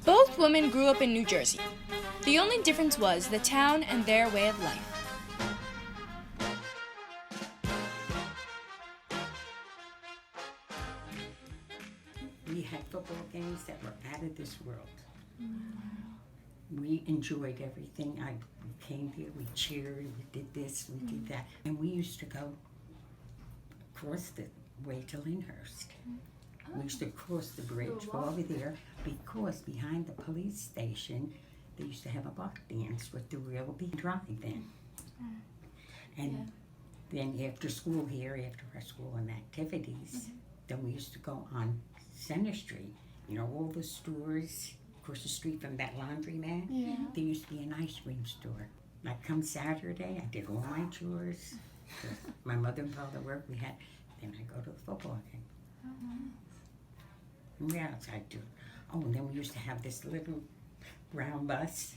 Both women grew up in New Jersey. The only difference was the town and their way of life. We had football games that were out of this world. We enjoyed everything. We came here, we cheered, we did this, we did that. And we used to go across the way to Lyndhurst. We used to cross the bridge, go over there, because behind the police station, they used to have a buck dance with the real big drive-in. And then after school here, after our school and activities, then we used to go on Center Street. You know, all the stores across the street from that laundromat, there used to be an ice cream store. Like come Saturday, I did all my chores. My mother and father worked, then I go to the football game. And what else I do? Oh, and then we used to have this little brown bus.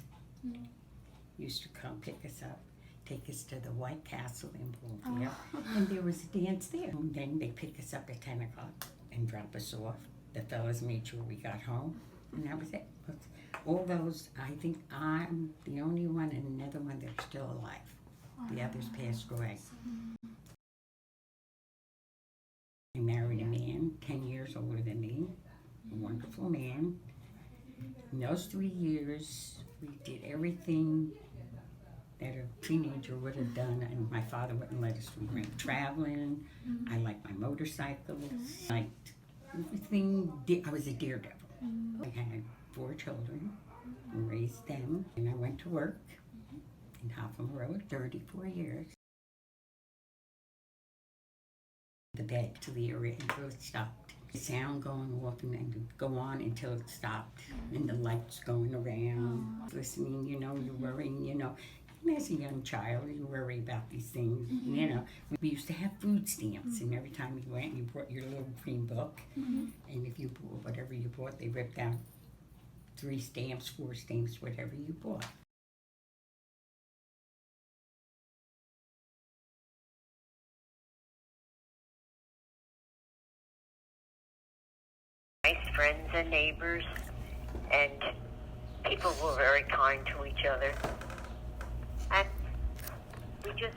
Used to come pick us up, take us to the White Castle in Bloomfield, and there was a dance there. And then they pick us up at 10 o'clock and drop us off. The fellas made sure we got home, and that was it. All those, I think I'm the only one and another one that's still alive. The others passed away. I married a man 10 years older than me, a wonderful man. In those 3 years, we did everything that a teenager would have done, and my father wouldn't let us. We went traveling. I liked my motorcycles. I liked everything. I was a daredevil. I had 4 children and raised them, and I went to work in Hoffman Road 34 years. The bed to the area until it stopped. The sound going off and then go on until it stopped, and the lights going around, listening, you know, you're worrying, you know. And as a young child, you worry about these things, you know. We used to have food stamps, and every time you went, you brought your little green book, and if you bought whatever you bought, they ripped out 3 stamps, 4 stamps, whatever you bought. Nice friends and neighbors, and people were very kind to each other. And we just,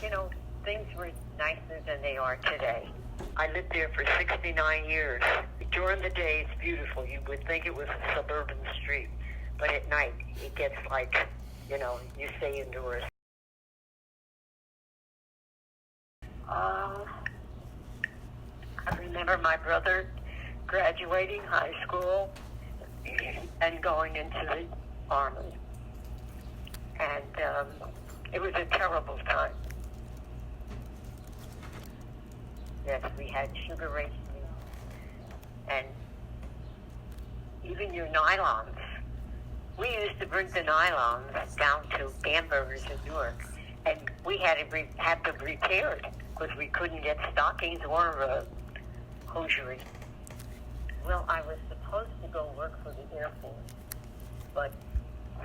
you know, things were nicer than they are today. I lived there for 69 years. During the day, it's beautiful. You would think it was a suburban street, but at night, it gets like, you know, you stay indoors. I remember my brother graduating high school and going into the Army. And it was a terrible time. Yes, we had sugar rationing and even your nylons. We used to bring the nylons down to Bamberger's in Newark, and we had to have them repaired because we couldn't get stockings or hosiery. Well, I was supposed to go work for the Air Force, but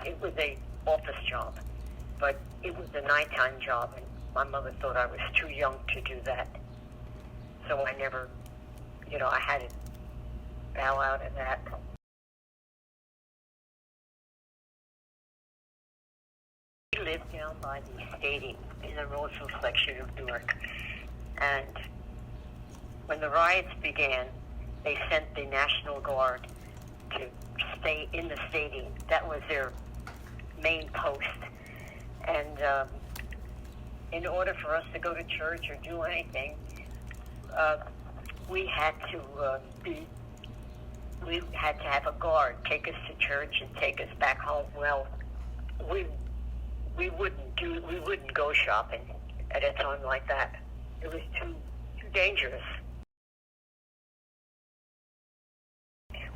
it was a office job, but it was a nighttime job, and my mother thought I was too young to do that. So I never, you know, I had to bow out of that. We lived down by the stadium in the Roseville section of Newark, and when the riots began, they sent the National Guard to stay in the stadium. That was their main post. And in order for us to go to church or do anything, we had to have a guard take us to church and take us back home. Well, we wouldn't go shopping at a time like that. It was too dangerous.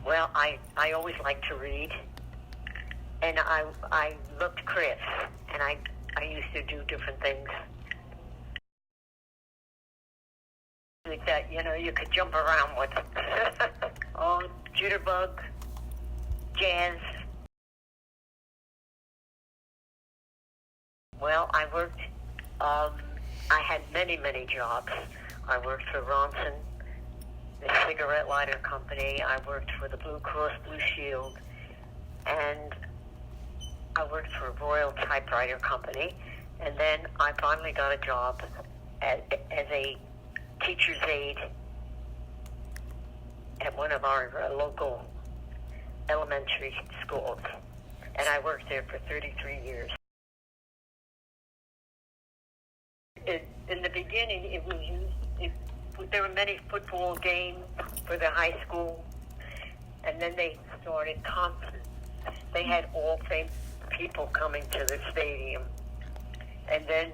Well, I always liked to read, and I loved crafts, and I used to do different things. Like that, you know, you could jump around with. Oh, jitterbug, jazz. Well, I worked, I had many jobs. I worked for Ronson, a cigarette lighter company. I worked for the Blue Cross Blue Shield, and I worked for a Royal Typewriter Company. And then I finally got a job as a teacher's aide at one of our local elementary schools. And I worked there for 33 years. In the beginning, it was used, there were many football games for the high school, and then they started concerts. They had all famous people coming to the stadium, and then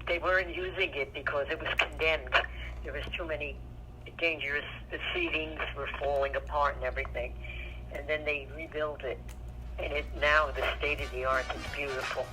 they weren't using it because it was condemned. There was too many dangerous, the seatings were falling apart and everything, and then they rebuilt it, and now the state of the art is beautiful.